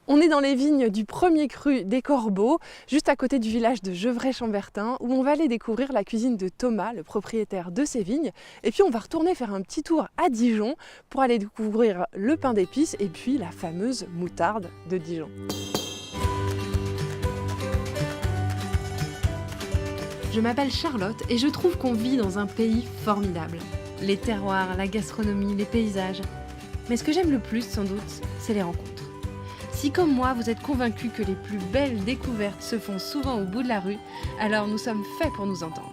On est dans les vignes du premier cru des Corbeaux, juste à côté du village de Gevrey-Chambertin, où on va aller découvrir la cuisine de Thomas, le propriétaire de ces vignes. Et puis on va retourner faire un petit tour à Dijon pour aller découvrir le pain d'épices et puis la fameuse moutarde de Dijon. Je m'appelle Charlotte et je trouve qu'on vit dans un pays formidable. Les terroirs, la gastronomie, les paysages. Mais ce que j'aime le plus, sans doute, c'est les rencontres. Si comme moi, vous êtes convaincus que les plus belles découvertes se font souvent au bout de la rue, alors nous sommes faits pour nous entendre.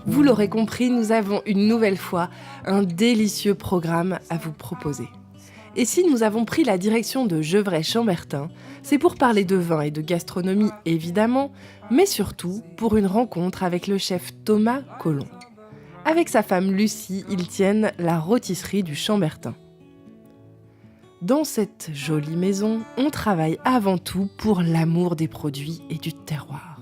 Vous l'aurez compris, nous avons une nouvelle fois un délicieux programme à vous proposer. Et si nous avons pris la direction de Gevrey-Chambertin, c'est pour parler de vin et de gastronomie évidemment, mais surtout pour une rencontre avec le chef Thomas Colomb. Avec sa femme Lucie, ils tiennent la rôtisserie du Chambertin. Dans cette jolie maison, on travaille avant tout pour l'amour des produits et du terroir.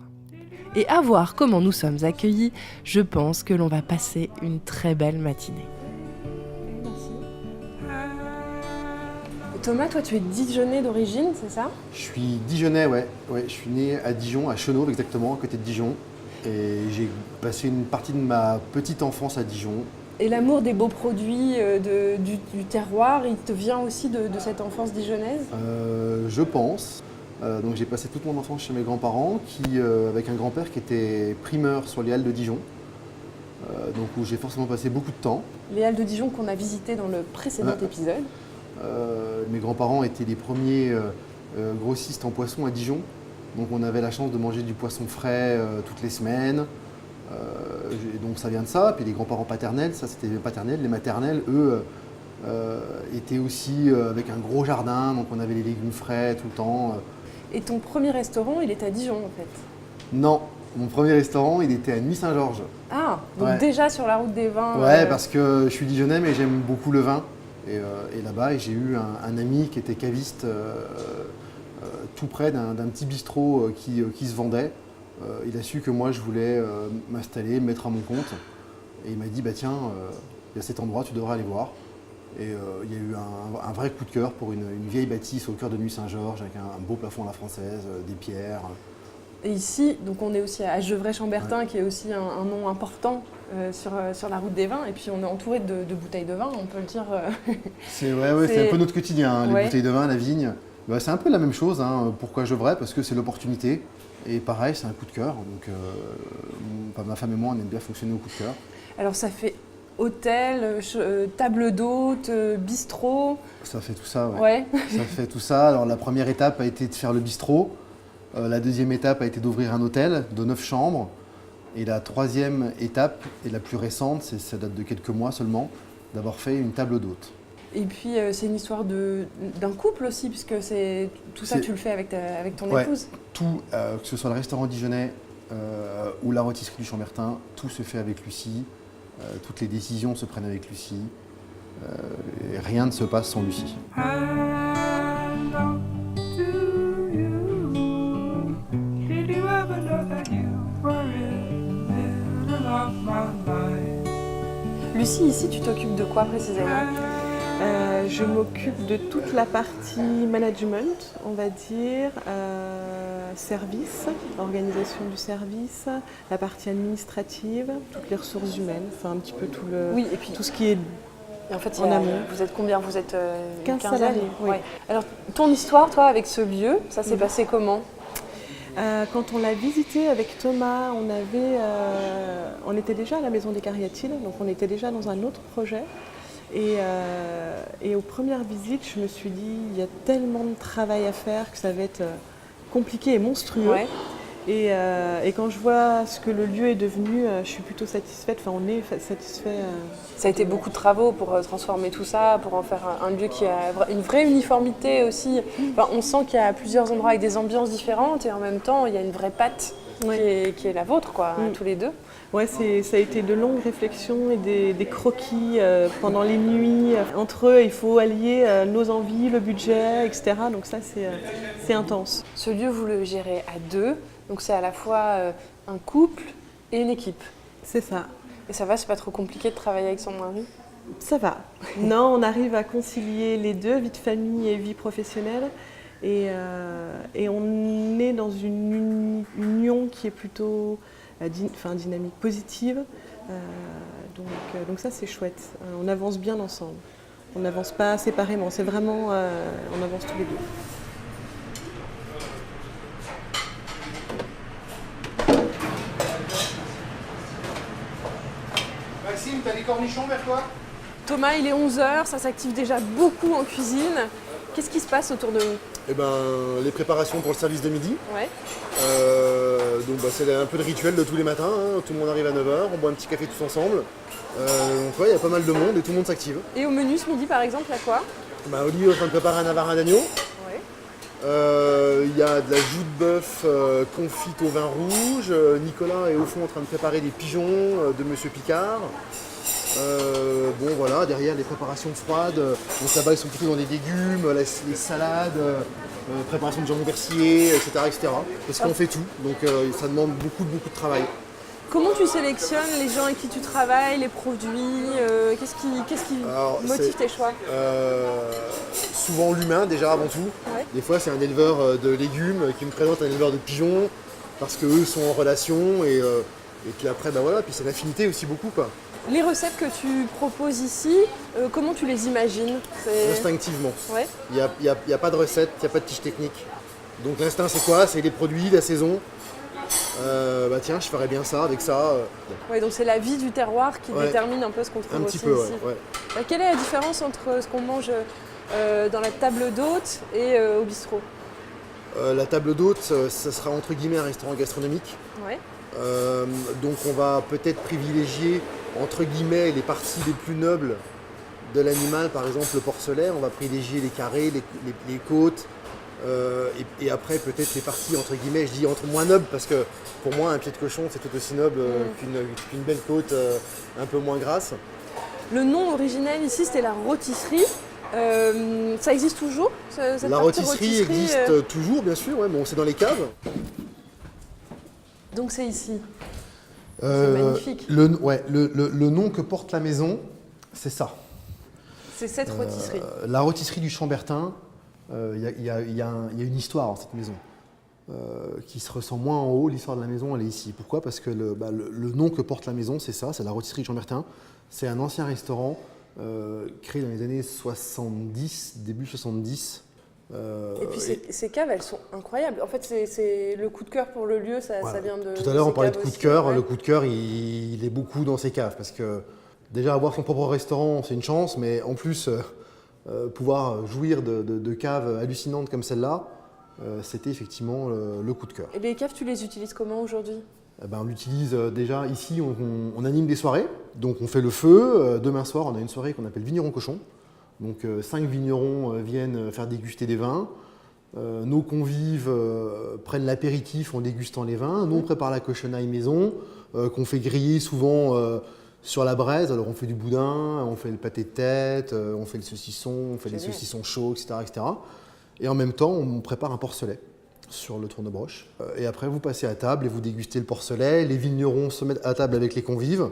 Et à voir comment nous sommes accueillis, je pense que l'on va passer une très belle matinée. Thomas, toi tu es Dijonnais d'origine, c'est ça? Je suis Dijonnais, ouais. Je suis né à Dijon, à Chenôve exactement, à côté de Dijon. Et j'ai passé une partie de ma petite enfance à Dijon. Et l'amour des beaux produits, du terroir, il te vient aussi de cette enfance dijonnaise? Je pense. Donc j'ai passé toute mon enfance chez mes grands-parents, avec un grand-père qui était primeur sur les halles de Dijon. Donc où j'ai forcément passé beaucoup de temps. Les halles de Dijon qu'on a visitées dans le précédent épisode. Mes grands-parents étaient les premiers grossistes en poisson à Dijon. Donc on avait la chance de manger du poisson frais toutes les semaines. Donc ça vient de ça. Puis les grands-parents paternels, ça c'était paternels. Les maternels, eux, étaient aussi avec un gros jardin. Donc on avait les légumes frais tout le temps. Et ton premier restaurant, il est à Dijon en fait? Non, mon premier restaurant, il était à Nuit-Saint-Georges. Ah, donc ouais. Déjà sur la route des vins. Ouais, parce que je suis Dijonnais, mais j'aime beaucoup le vin. Et là-bas, j'ai eu un ami qui était caviste tout près d'un petit bistrot qui se vendait. Il a su que moi, je voulais m'installer, me mettre à mon compte. Et il m'a dit, bah tiens, il y a cet endroit, tu devrais aller voir. Et il y a eu un vrai coup de cœur pour une vieille bâtisse au cœur de Nuit-Saint-Georges, avec un beau plafond à la française, des pierres. Et ici, donc on est aussi à Gevrey-Chambertin, ouais, qui est aussi un nom important sur la route des vins. Et puis on est entouré de bouteilles de vin, on peut le dire. C'est un peu notre quotidien, hein, les bouteilles de vin, la vigne. Bah, c'est un peu la même chose. Hein. Pourquoi Gevrey? Parce que c'est l'opportunité. Et pareil, c'est un coup de cœur. Donc ma femme et moi, on aime bien fonctionner au coup de cœur. Alors ça fait hôtel, table d'hôte, bistrot. Ça fait tout ça, ouais. Ça fait tout ça. Alors la première étape a été de faire le bistrot. La deuxième étape a été d'ouvrir un hôtel de 9 chambres. Et la troisième étape, et la plus récente, ça date de quelques mois seulement, d'avoir fait une table d'hôte. Et puis c'est une histoire d'un couple aussi, puisque tout ça tu le fais avec ton épouse. Tout, que ce soit le restaurant dijonnais ou la rôtisserie du Chambertin, tout se fait avec Lucie. Toutes les décisions se prennent avec Lucie. Et rien ne se passe sans Lucie. Lucie, ici, tu t'occupes de quoi précisément? Je m'occupe de toute la partie management, on va dire, service, organisation du service, la partie administrative, toutes les ressources humaines, enfin un petit peu tout ce qui est et en fait, en amont. Vous êtes combien? Vous êtes 15 salariés. Oui. Ouais. Alors, ton histoire, toi, avec ce lieu, ça s'est passé comment? Quand on l'a visité avec Thomas, on était déjà à la Maison des Cariatides, donc on était déjà dans un autre projet. Et aux premières visites, je me suis dit, il y a tellement de travail à faire que ça va être compliqué et monstrueux. Ouais. Et quand je vois ce que le lieu est devenu, je suis plutôt satisfaite. Enfin, on est satisfait. Ça a été beaucoup de travaux pour transformer tout ça, pour en faire un lieu qui a une vraie uniformité aussi. Enfin, on sent qu'il y a plusieurs endroits avec des ambiances différentes et en même temps, il y a une vraie patte qui est la vôtre, quoi, tous les deux. Ouais, ça a été de longues réflexions et des croquis pendant les nuits. Entre eux, il faut allier nos envies, le budget, etc. Donc ça, c'est intense. Ce lieu, vous le gérez à deux, donc c'est à la fois un couple et une équipe. C'est ça. Et ça va, c'est pas trop compliqué de travailler avec son mari? Ça va. Non, on arrive à concilier les deux, vie de famille et vie professionnelle. Et on est dans une union qui est plutôt dynamique positive. Donc ça, c'est chouette. On avance bien ensemble. On n'avance pas séparément. C'est vraiment, on avance tous les deux. Maxime, t'as des cornichons vers toi? Thomas, il est 11h, ça s'active déjà beaucoup en cuisine. Qu'est-ce qui se passe autour de nous? Eh ben, les préparations pour le service de midi. Ouais. Donc c'est un peu le rituel de tous les matins, hein. Tout le monde arrive à 9h, on boit un petit café tous ensemble. Donc ouais, il y a pas mal de monde et tout le monde s'active. Et au menu ce midi par exemple, il y a quoi? Olivier est en train de préparer un navarin d'agneau. Ouais. Il y a de la joue de bœuf confite au vin rouge. Nicolas est au fond en train de préparer des pigeons de Monsieur Picard. Voilà, derrière les préparations froides. Donc là-bas ils sont plutôt dans des légumes, les salades, préparation de jambon persillé, etc., etc. Parce qu'on fait tout, donc ça demande beaucoup de travail. Comment tu sélectionnes les gens avec qui tu travailles, les produits? Qu'est-ce qui motive tes choix? Souvent l'humain déjà avant tout. Ouais. Des fois c'est un éleveur de légumes qui me présente un éleveur de pigeons parce qu'eux sont en relation et puis après puis c'est l'affinité aussi beaucoup quoi. Les recettes que tu proposes ici, comment tu les imagines? Instinctivement. Ouais. Il n'y a pas de recette, il n'y a pas de fiche technique. Donc l'instinct c'est quoi? C'est les produits, la saison. Tiens, je ferais bien ça avec ça. Ouais, donc c'est la vie du terroir qui détermine un peu ce qu'on trouve un aussi petit peu, ici. ouais. Quelle est la différence entre ce qu'on mange dans la table d'hôte et au bistrot? La table d'hôte, ça sera entre guillemets un restaurant gastronomique. Ouais. Donc on va peut-être privilégier entre guillemets les parties les plus nobles de l'animal, par exemple le porcelet, on va privilégier les carrés, les côtes, et après peut-être les parties entre guillemets, je dis entre moins nobles parce que pour moi un pied de cochon c'est tout aussi noble qu'une belle côte un peu moins grasse. Le nom originel ici c'était la rôtisserie. Ça existe toujours cette La partie rôtisserie existe toujours bien sûr, mais c'est dans les caves. Donc c'est ici. C'est magnifique. Le nom que porte la maison, c'est ça. C'est cette rôtisserie. La rôtisserie du Chambertin, il y a une histoire dans cette maison qui se ressent moins en haut. L'histoire de la maison, elle est ici. Pourquoi? Parce que le nom que porte la maison, c'est ça, c'est la rôtisserie du Chambertin. C'est un ancien restaurant créé dans les années 70, début 70. Et puis ces caves, elles sont incroyables. En fait, c'est le coup de cœur pour le lieu, ça vient de. Tout à l'heure, on parlait de coup de cœur. Ouais. Le coup de cœur, il est beaucoup dans ces caves parce que déjà avoir son propre restaurant, c'est une chance, mais en plus pouvoir jouir de caves hallucinantes comme celle-là, c'était effectivement le coup de cœur. Et les caves, tu les utilises comment aujourd'hui? On l'utilise déjà ici, on anime des soirées, donc on fait le feu. Demain soir, on a une soirée qu'on appelle Vigneron Cochon. Donc 5 vignerons viennent faire déguster des vins. Nos convives prennent l'apéritif en dégustant les vins. Nous, on prépare la cochonaille maison, qu'on fait griller souvent sur la braise. Alors on fait du boudin, on fait le pâté de tête, on fait le saucisson, on fait les saucissons chauds, etc., etc. Et en même temps, on prépare un porcelet sur le tournebroche. Et après, vous passez à table et vous dégustez le porcelet. Les vignerons se mettent à table avec les convives,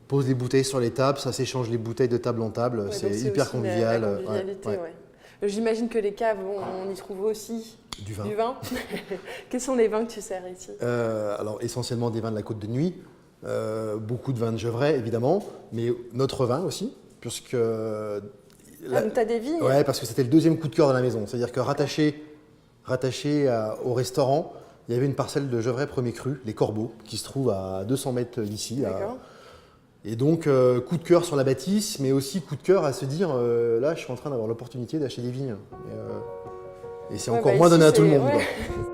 posent les bouteilles sur les tables, ça s'échange les bouteilles de table en table. Ouais, c'est donc hyper aussi convivial. La convivialité, ouais. J'imagine que les caves, on y trouve aussi Du vin. Quels sont les vins que tu sers ici? Alors essentiellement des vins de la Côte de Nuit, beaucoup de vins de Gevrey évidemment, mais notre vin aussi, puisque... donc tu as des vignes? Ouais, parce que c'était le deuxième coup de cœur de la maison. C'est-à-dire que rattaché au restaurant, il y avait une parcelle de Gevrey premier cru, les Corbeaux, qui se trouve à 200 mètres d'ici. D'accord. Et donc, coup de cœur sur la bâtisse, mais aussi coup de cœur à se dire, là, je suis en train d'avoir l'opportunité d'acheter des vignes. Et c'est encore moins donné à tout le monde. Ouais. Quoi.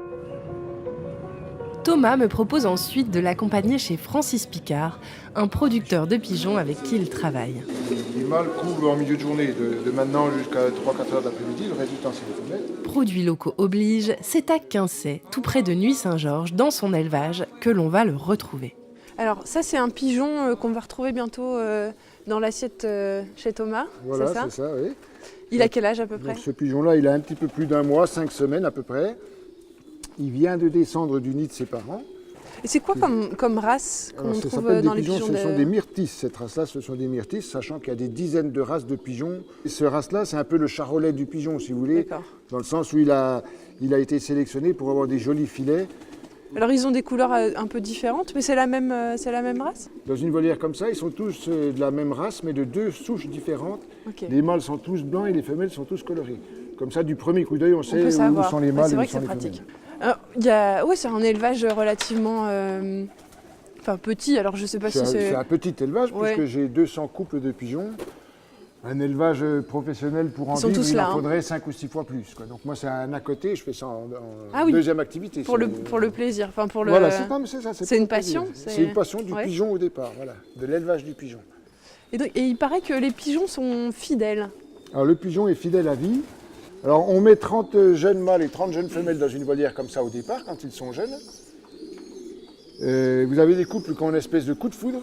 Thomas me propose ensuite de l'accompagner chez Francis Picard, un producteur de pigeons avec qui il travaille. Les mâles couvrent en milieu de journée, de maintenant jusqu'à 3-4 heures d'après-midi, le reste du temps c'est les femelles. Produits locaux oblige, c'est à Quincey, tout près de Nuits-Saint-Georges, dans son élevage, que l'on va le retrouver. Alors ça c'est un pigeon qu'on va retrouver bientôt dans l'assiette chez Thomas, Voilà, c'est ça? c'est ça, oui. Il a quel âge à peu près? Donc ce pigeon-là, il a un petit peu plus d'1 mois, 5 semaines à peu près. Il vient de descendre du nid de ses parents. Et c'est quoi comme race qu'on Alors, ça trouve s'appelle dans des les pigeons, pigeons ce sont des myrtisses. Cette race-là, ce sont des myrtisses, sachant qu'il y a des dizaines de races de pigeons. Et ce race-là, c'est un peu le charolais du pigeon, si vous voulez, D'accord. dans le sens où il a été sélectionné pour avoir des jolis filets. Alors ils ont des couleurs un peu différentes, mais c'est la même race? Dans une volière comme ça, ils sont tous de la même race, mais de 2 souches différentes. Ok. Les mâles sont tous blancs et les femelles sont tous colorées. Comme ça, du premier coup d'œil, on sait peut où savoir. sont les Ouais, mâles c'est et vrai où que sont c'est les pratique. femelles. Alors, c'est un élevage relativement petit, alors je sais pas si C'est c'est... un petit élevage, Ouais. puisque j'ai 200 couples de pigeons. Un élevage professionnel pour en Ils sont vivre, tous il là, en hein. faudrait 5 ou 6 fois plus, quoi. Donc moi, c'est un à côté, je fais ça en Ah oui. deuxième activité. Pour le plaisir, enfin pour le... Voilà, c'est ça. c'est pour une le plaisir. passion, C'est une passion du ouais. pigeon au départ, voilà, de l'élevage du pigeon. Et il paraît que les pigeons sont fidèles. Alors le pigeon est fidèle à vie. Alors on met 30 jeunes mâles et 30 jeunes femelles dans une volière comme ça au départ, quand ils sont jeunes. Vous avez des couples qui ont une espèce de coup de foudre,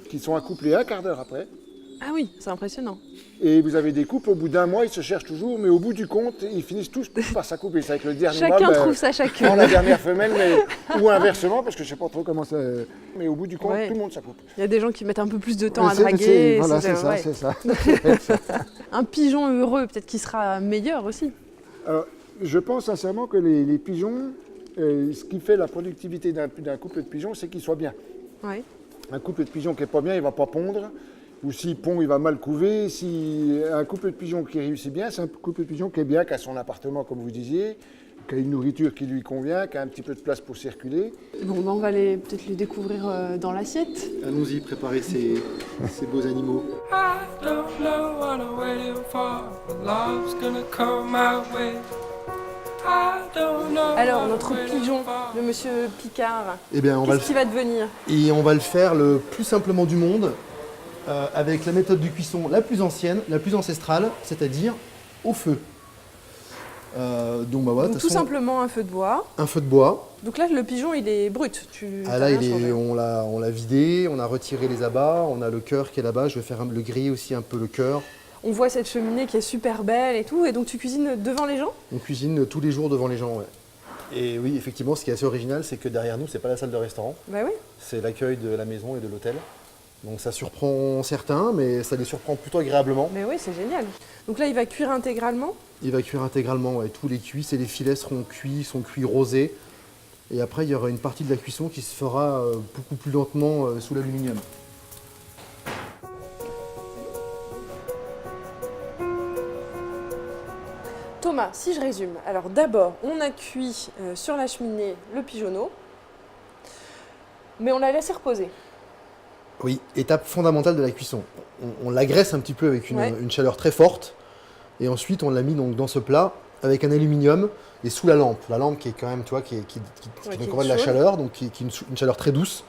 qui sont accouplés un quart d'heure après. Ah oui, c'est impressionnant. Et vous avez des couples, au bout d'1 mois, ils se cherchent toujours, mais au bout du compte, ils finissent tous par s'accoupler. C'est avec le dernier mâle, Chacun trouve sa chacune. prend la dernière femelle, ou inversement, parce que je ne sais pas trop comment ça... Mais au bout du compte, Ouais. tout le monde s'accouple. Il y a des gens qui mettent un peu plus de temps à C'est- draguer. Voilà, c'est c'est ça, ouais. c'est ça. Un pigeon heureux, peut-être qu'il sera meilleur aussi. Alors, je pense sincèrement que les pigeons, ce qui fait la productivité d'un couple de pigeons, c'est qu'ils soient bien. Ouais. Un couple de pigeons qui n'est pas bien, il ne va pas pondre. Ou s'il pond, il va mal couver. Si un couple de pigeons qui réussit bien, c'est un couple de pigeons qui est bien, qui a son appartement, comme vous disiez, qui a une nourriture qui lui convient, qui a un petit peu de place pour circuler. Bon, on va peut-être les découvrir dans l'assiette. Allons-y, préparez ces beaux animaux. I don't know what I'm waiting for, but love's gonna come my way. I don't know Alors, what notre I'm waiting pigeon, for. le monsieur Picard, Eh bien, qu'est-ce qui va devenir? Et on va le faire le plus simplement du monde, avec la méthode de cuisson la plus ancienne, la plus ancestrale, c'est-à-dire au feu. Donc bah voilà, de Donc, toute tout façon, simplement un feu de bois. un feu de bois. Donc là, le pigeon, il est brut. Ah t'as là, rien changé. on l'a vidé, on a retiré les abats, on a le cœur qui est là-bas. Je vais faire le griller aussi un peu le cœur. On voit cette cheminée qui est super belle et tout. Et donc, tu cuisines devant les gens? On cuisine tous les jours devant les gens, ouais. Et oui, effectivement, ce qui est assez original, c'est que derrière nous, c'est pas la salle de restaurant, Bah oui. c'est l'accueil de la maison et de l'hôtel. Donc ça surprend certains, mais ça les surprend plutôt agréablement. Mais oui, c'est génial. Donc là, il va cuire intégralement. Il va cuire intégralement, ouais. Tous les cuisses et les filets sont cuits rosés. Et après, il y aura une partie de la cuisson qui se fera beaucoup plus lentement sous l'aluminium. Thomas, si je résume, alors d'abord, on a cuit sur la cheminée le pigeonneau, mais on l'a laissé reposer. Oui, étape fondamentale de la cuisson. On l'agresse un petit peu avec Ouais. une chaleur très forte. Et ensuite, on l'a mis donc dans ce plat avec un aluminium et sous la lampe. La lampe qui est quand même, tu vois, qui Ouais, donne qui est quand même de la chaude. chaleur, donc qui est une chaleur très douce.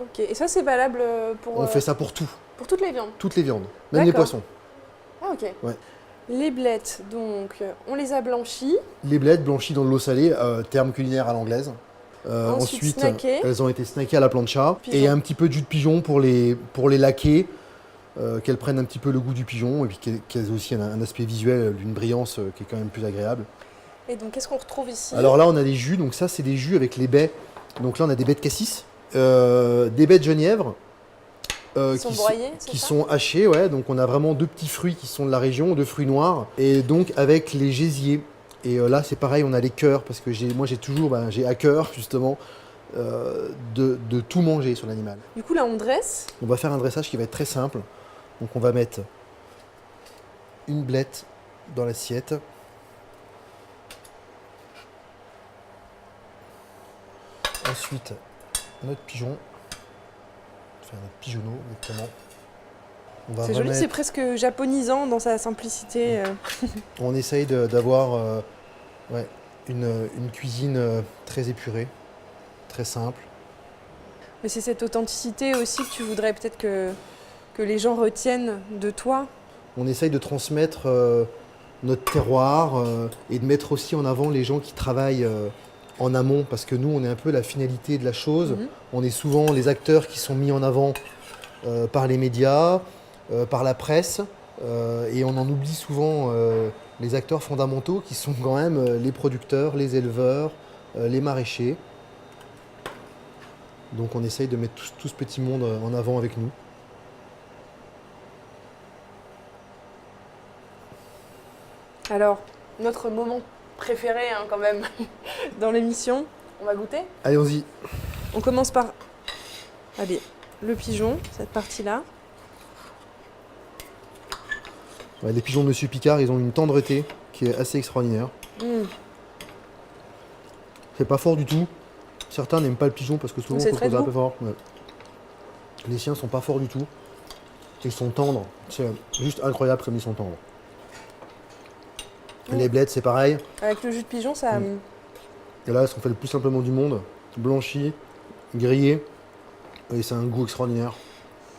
Ok, et ça c'est valable pour, On fait ça pour tout, pour toutes les viandes. toutes les viandes, même les D'accord. poissons. Ah ok. Ouais. Les blettes, donc on les a blanchies. Les blettes blanchies dans de l'eau salée, terme culinaire à l'anglaise. Ensuite, snackées. elles ont été snackées à la plancha. Pigeon. Et un petit peu de jus de pigeon pour les laquer, qu'elles prennent un petit peu le goût du pigeon et puis qu'elles aient aussi un aspect visuel, d'une brillance qui est quand même plus agréable. Et donc qu'est-ce qu'on retrouve ici? Alors là, on a des jus, donc ça, c'est des jus avec les baies. Donc là, on a des baies de cassis, des baies de genièvre. Ils sont broyés, c'est qui ça? sont hachés, ouais. Donc on a vraiment 2 petits fruits qui sont de la région, 2 fruits noirs. Et donc avec les gésiers. Et là, c'est pareil, on a les cœurs, parce que j'ai à cœur, justement, de tout manger sur l'animal. Du coup là on dresse. On va faire un dressage qui va être très simple. Donc on va mettre une blette dans l'assiette. Ensuite, notre pigeon. Enfin, notre pigeonneau, exactement. On va C'est joli, remettre- c'est presque japonisant dans sa simplicité. On essaye d'avoir une cuisine très épurée, très simple. Mais c'est cette authenticité aussi que tu voudrais peut-être que les gens retiennent de toi. On essaye de transmettre notre terroir et de mettre aussi en avant les gens qui travaillent en amont, parce que nous, on est un peu la finalité de la chose. On est souvent les acteurs qui sont mis en avant par les médias, par la presse, et on en oublie souvent les acteurs fondamentaux qui sont quand même les producteurs, les éleveurs, les maraîchers. Donc on essaye de mettre tout ce petit monde en avant avec nous. Alors, notre moment préféré quand même dans l'émission, on va goûter. Allons-y. On commence par, allez, le pigeon, cette partie-là. Ouais, les pigeons de Monsieur Picard, ils ont une tendreté qui est assez extraordinaire. C'est pas fort du tout. Certains n'aiment pas le pigeon parce que souvent c'est on très trouve ça un doux. peu fort. Ouais. Les siens sont pas forts du tout. Ils sont tendres. C'est juste incroyable comme ils sont tendres. Les blettes, c'est pareil. Avec le jus de pigeon, ça... Et là, elles sont faites le plus simplement du monde. Blanchies, grillées. Et c'est un goût extraordinaire.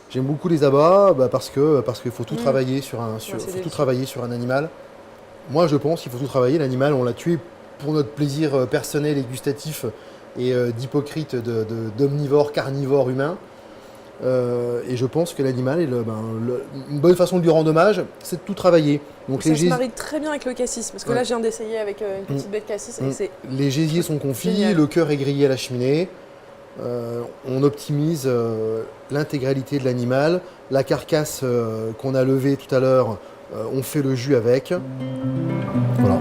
J'aime beaucoup les abats parce qu'il faut tout travailler sur un animal. Moi, je pense qu'il faut tout travailler. L'animal, on l'a tué pour notre plaisir personnel et gustatif et d'hypocrite d'omnivore, carnivore, humain. Et je pense que l'animal, une bonne façon de lui rendre hommage, c'est de tout travailler. Donc ça se marie très bien avec le cassis, parce que là, je viens d'essayer avec une petite baie de cassis. Et les gésiers sont confits, génial. Le cœur est grillé à la cheminée. On optimise l'intégralité de l'animal. La carcasse qu'on a levée tout à l'heure, on fait le jus avec. Voilà.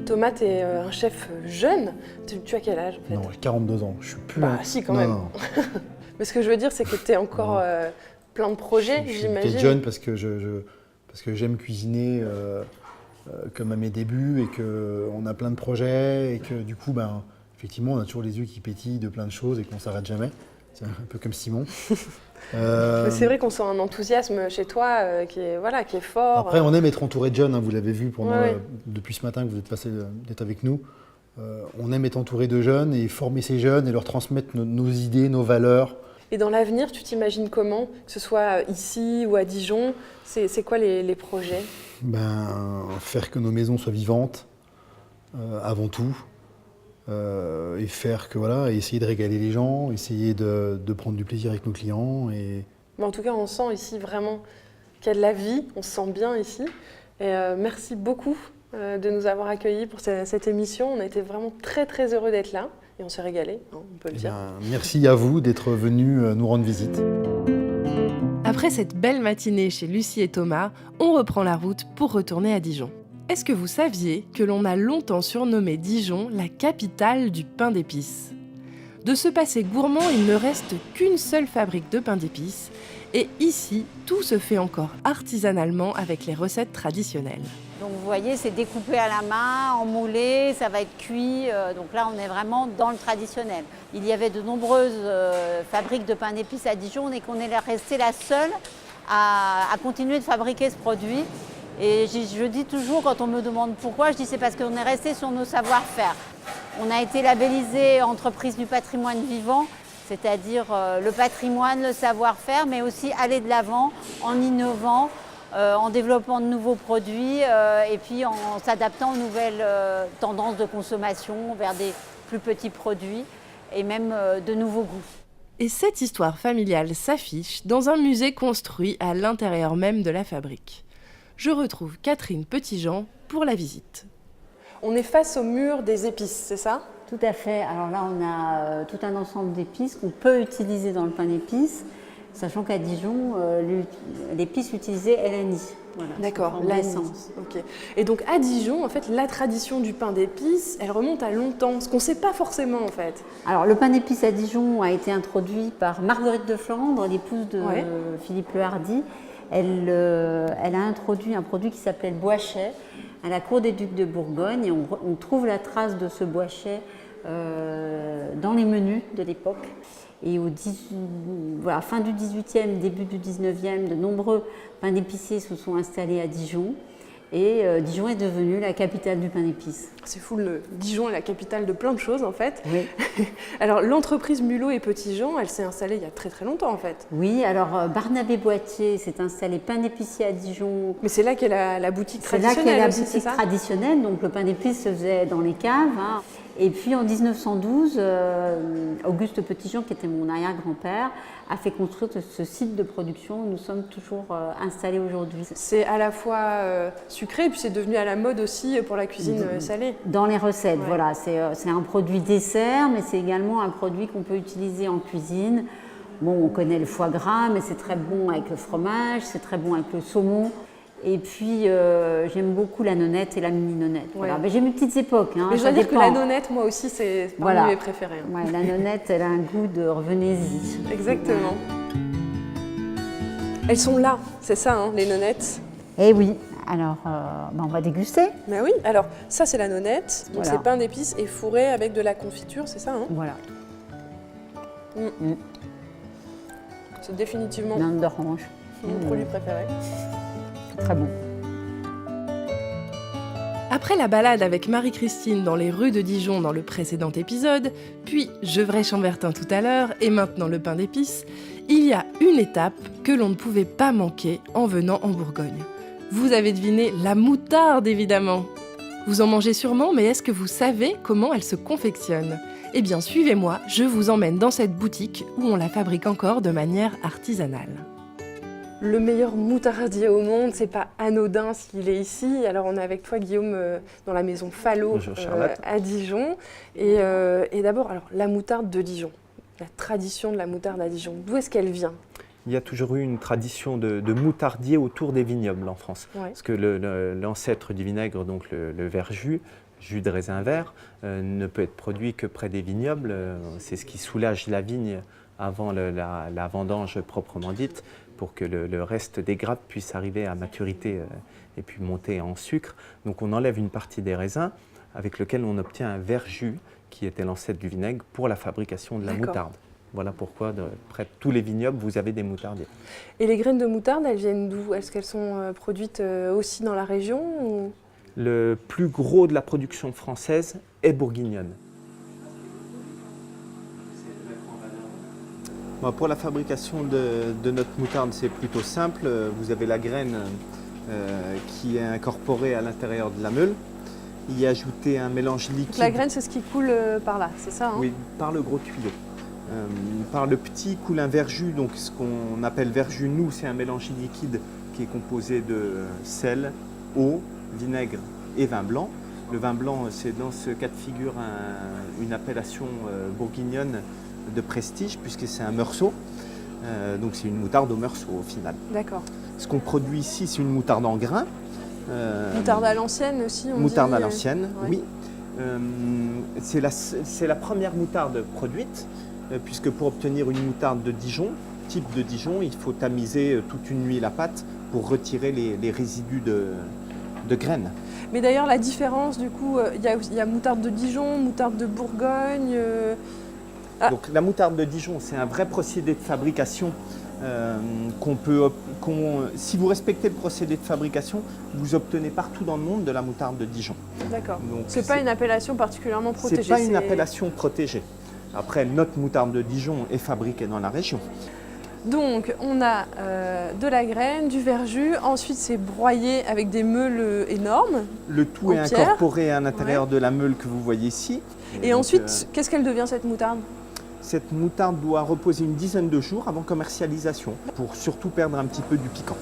Thomas, tu es un chef jeune. Tu as quel âge en fait? Non, j'ai 42 ans. Je suis plus. Bah si, quand même. Non. Mais ce que je veux dire, c'est que tu es encore plein de projets, Je suis j'imagine. peut-être jeune parce que j'aime cuisiner comme à mes débuts et qu'on a plein de projets et que du coup, effectivement, on a toujours les yeux qui pétillent de plein de choses et qu'on ne s'arrête jamais. C'est un peu comme Simon. Mais c'est vrai qu'on sent un enthousiasme chez toi qui est fort. Après, on aime être entouré de jeunes, hein, vous l'avez vu Ouais. depuis ce matin que vous êtes passé d'être avec nous. On aime être entouré de jeunes et former ces jeunes et leur transmettre nos idées, nos valeurs. Et dans l'avenir, tu t'imagines comment? Que ce soit ici ou à Dijon, c'est quoi les projets? Faire que nos maisons soient vivantes, avant tout. Et faire que essayer de régaler les gens, essayer de prendre du plaisir avec nos clients. Mais en tout cas, on sent ici vraiment qu'il y a de la vie, on se sent bien ici. Et merci beaucoup de nous avoir accueillis pour cette émission. On a été vraiment très très heureux d'être là et on s'est régalé, on peut le dire. Merci à vous d'être venus nous rendre visite. Après cette belle matinée chez Lucie et Thomas, on reprend la route pour retourner à Dijon. Est-ce que vous saviez que l'on a longtemps surnommé Dijon la capitale du pain d'épices ? De ce passé gourmand, il ne reste qu'une seule fabrique de pain d'épices, et ici, tout se fait encore artisanalement avec les recettes traditionnelles. Donc vous voyez, c'est découpé à la main, emmoulé, ça va être cuit. Donc là, on est vraiment dans le traditionnel. Il y avait de nombreuses fabriques de pain d'épices à Dijon et qu'on est resté la seule à continuer de fabriquer ce produit. Et je dis toujours, quand on me demande pourquoi, je dis c'est parce qu'on est resté sur nos savoir-faire. On a été labellisé entreprise du patrimoine vivant, c'est-à-dire le patrimoine, le savoir-faire, mais aussi aller de l'avant en innovant, en développant de nouveaux produits et puis en s'adaptant aux nouvelles tendances de consommation vers des plus petits produits et même de nouveaux goûts. Et cette histoire familiale s'affiche dans un musée construit à l'intérieur même de la fabrique. Je retrouve Catherine Petitjean pour la visite. On est face au mur des épices, c'est ça? Tout à fait. Alors là, on a tout un ensemble d'épices qu'on peut utiliser dans le pain d'épices, sachant qu'à Dijon, l'épice utilisée est l'anis. Voilà, d'accord, l'essence. Ok. Et donc à Dijon, en fait, la tradition du pain d'épices, elle remonte à longtemps, ce qu'on ne sait pas forcément en fait. Alors le pain d'épices à Dijon a été introduit par Marguerite de Flandre, l'épouse de Philippe le Hardy. Elle a introduit un produit qui s'appelait le boichet à la cour des ducs de Bourgogne. Et on trouve la trace de ce boichet dans les menus de l'époque. Et fin du 18e, début du 19e, de nombreux pains d'épiciers se sont installés à Dijon. Et Dijon est devenue la capitale du pain d'épices. C'est fou, Dijon est la capitale de plein de choses en fait. Oui. Alors l'entreprise Mulot et Petitjean, elle s'est installée il y a très très longtemps en fait. Oui, alors Barnabé Boitier s'est installé pain d'épicier à Dijon. Mais c'est là qu'est la boutique C'est là traditionnelle qu'est la aussi, c'est boutique ça? traditionnelle, donc le pain d'épices se faisait dans les caves. Hein. Et puis en 1912, Auguste Petitjean, qui était mon arrière-grand-père, a fait construire ce site de production où nous sommes toujours installés aujourd'hui. C'est à la fois sucré et puis c'est devenu à la mode aussi pour la cuisine salée. Dans les recettes, Ouais. voilà. C'est un produit dessert, mais c'est également un produit qu'on peut utiliser en cuisine. Bon, on connaît le foie gras, mais c'est très bon avec le fromage, c'est très bon avec le saumon. Et puis, j'aime beaucoup la nonnette et la mini-nonnette. Voilà. Ouais. Mais j'ai mes petites époques. Hein, Mais je ça dois dire que dépend. la nonnette, moi aussi, c'est parmi Voilà. mes préférés. Hein. Ouais, la nonnette, elle a un goût de revenez-y. Exactement. Elles sont là, c'est ça, hein, les nonnettes. Eh oui, alors on va déguster. Mais oui, alors ça c'est la nonnette, donc Voilà. c'est pain d'épices et fourré avec de la confiture, c'est ça, hein? Voilà, C'est définitivement viande d'orange. mon produit préféré. Très bon. Après la balade avec Marie-Christine dans les rues de Dijon dans le précédent épisode, puis Gevrey-Chambertin tout à l'heure et maintenant le pain d'épices, il y a une étape que l'on ne pouvait pas manquer en venant en Bourgogne. Vous avez deviné, la moutarde évidemment. Vous en mangez sûrement, mais est-ce que vous savez comment elle se confectionne ? Eh bien suivez-moi, je vous emmène dans cette boutique où on la fabrique encore de manière artisanale. Le meilleur moutardier au monde, c'est pas anodin s'il est ici. Alors on est avec toi Guillaume dans la maison Fallot Bonjour, Charlotte. à Dijon. Et d'abord, alors la moutarde de Dijon, la tradition de la moutarde à Dijon, d'où est-ce qu'elle vient ? Il y a toujours eu une tradition de moutardier autour des vignobles en France. Ouais. Parce que l'ancêtre du vinaigre, donc le verjus, jus de raisin vert, ne peut être produit que près des vignobles. C'est ce qui soulage la vigne avant la vendange proprement dite, pour que le reste des grappes puisse arriver à maturité et puis monter en sucre. Donc on enlève une partie des raisins avec lequel on obtient un verjus qui était l'ancêtre du vinaigre pour la fabrication de la D'accord. moutarde. Voilà pourquoi près de tous les vignobles, vous avez des moutardiers. Et les graines de moutarde, elles viennent d'où ? Est-ce qu'elles sont produites aussi dans la région ou... Le plus gros de la production française est bourguignonne. Bon, pour la fabrication de notre moutarde, c'est plutôt simple. Vous avez la graine qui est incorporée à l'intérieur de la meule. Y ajouter un mélange liquide. Donc la graine, c'est ce qui coule par là, c'est ça, hein ? Oui, par le gros tuyau. Par le petit coule un verjus, donc ce qu'on appelle verjus, nous, c'est un mélange liquide qui est composé de sel, eau, vinaigre et vin blanc. Le vin blanc, c'est dans ce cas de figure une appellation bourguignonne de prestige, puisque c'est un meursault. Donc c'est une moutarde au meursault au final. D'accord. Ce qu'on produit ici, c'est une moutarde en grains. Moutarde à l'ancienne aussi, on Moutarde dit, à l'ancienne, ouais. oui. C'est la première moutarde produite, puisque pour obtenir une moutarde de Dijon, type de Dijon, il faut tamiser toute une nuit la pâte pour retirer les résidus de graines. Mais d'ailleurs, la différence, du coup, il y a moutarde de Dijon, moutarde de Bourgogne. Ah. Donc la moutarde de Dijon, c'est un vrai procédé de fabrication si vous respectez le procédé de fabrication, vous obtenez partout dans le monde de la moutarde de Dijon. D'accord. Donc, C'est pas une appellation particulièrement protégée. C'est pas une appellation protégée. Après, notre moutarde de Dijon est fabriquée dans la région. Donc, on a de la graine, du verjus. Ensuite, c'est broyé avec des meules énormes. Le tout En est pierre. incorporé à l'intérieur de la meule que vous voyez ici. Et donc, ensuite, qu'est-ce qu'elle devient cette moutarde ? cette moutarde doit reposer une dizaine de jours avant commercialisation pour surtout perdre un petit peu du piquant.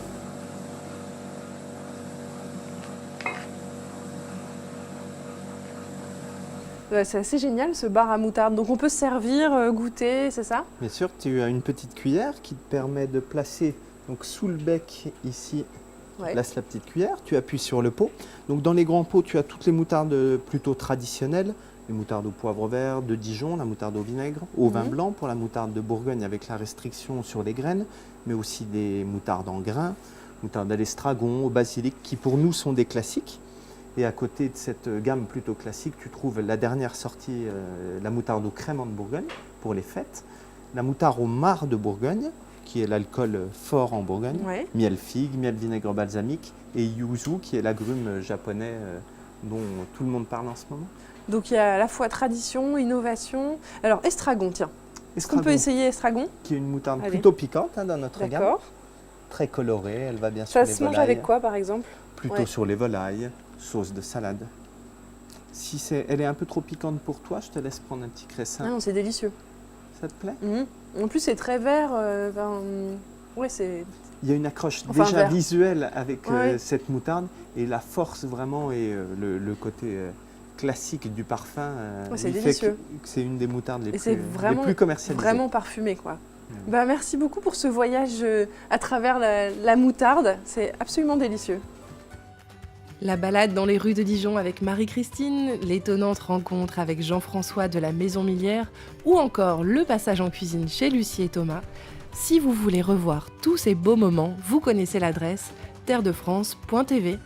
C'est assez génial ce bar à moutarde. Donc on peut se servir, goûter, c'est ça ? Bien sûr, tu as une petite cuillère qui te permet de placer donc, sous le bec ici. Ouais. Place la petite cuillère, tu appuies sur le pot. Donc dans les grands pots, tu as toutes les moutardes plutôt traditionnelles. Les moutardes au poivre vert de Dijon, la moutarde au vinaigre, au vin blanc pour la moutarde de Bourgogne avec la restriction sur les graines, mais aussi des moutardes en grains, moutarde à l'estragon, au basilic, qui pour nous sont des classiques. Et à côté de cette gamme plutôt classique, tu trouves la dernière sortie, la moutarde au crément de Bourgogne pour les fêtes, la moutarde au marc de Bourgogne, qui est l'alcool fort en Bourgogne, Ouais. miel figue, miel vinaigre balsamique, et yuzu, qui est l'agrume japonais dont tout le monde parle en ce moment. Donc il y a à la fois tradition, innovation. Alors estragon, tiens. Est-ce qu'on peut Estragon, essayer estragon? qui est une moutarde Allez. plutôt piquante dans notre gamme, D'accord. très colorée, elle va bien sur Ça les se mange volailles, avec quoi par exemple? plutôt Ouais. sur les volailles, sauce de salade. Si elle est un peu trop piquante pour toi, je te laisse prendre un petit Ah cressin. non, c'est délicieux. Ça te plaît? En plus c'est très vert. Ouais, c'est. Il y a une accroche Enfin, déjà vert. visuelle avec Ouais. cette moutarde, et la force vraiment et le côté classique du parfum Ouais, c'est il fait délicieux. que c'est une des moutardes les Et c'est les plus commercialisées. Vraiment parfumé quoi. Bah, merci beaucoup pour ce voyage à travers la moutarde. C'est absolument délicieux. La balade dans les rues de Dijon avec Marie-Christine, l'étonnante rencontre avec Jean-François de la Maison Millière ou encore le passage en cuisine chez Lucie et Thomas. Si vous voulez revoir tous ces beaux moments, vous connaissez l'adresse terredefrance.tv.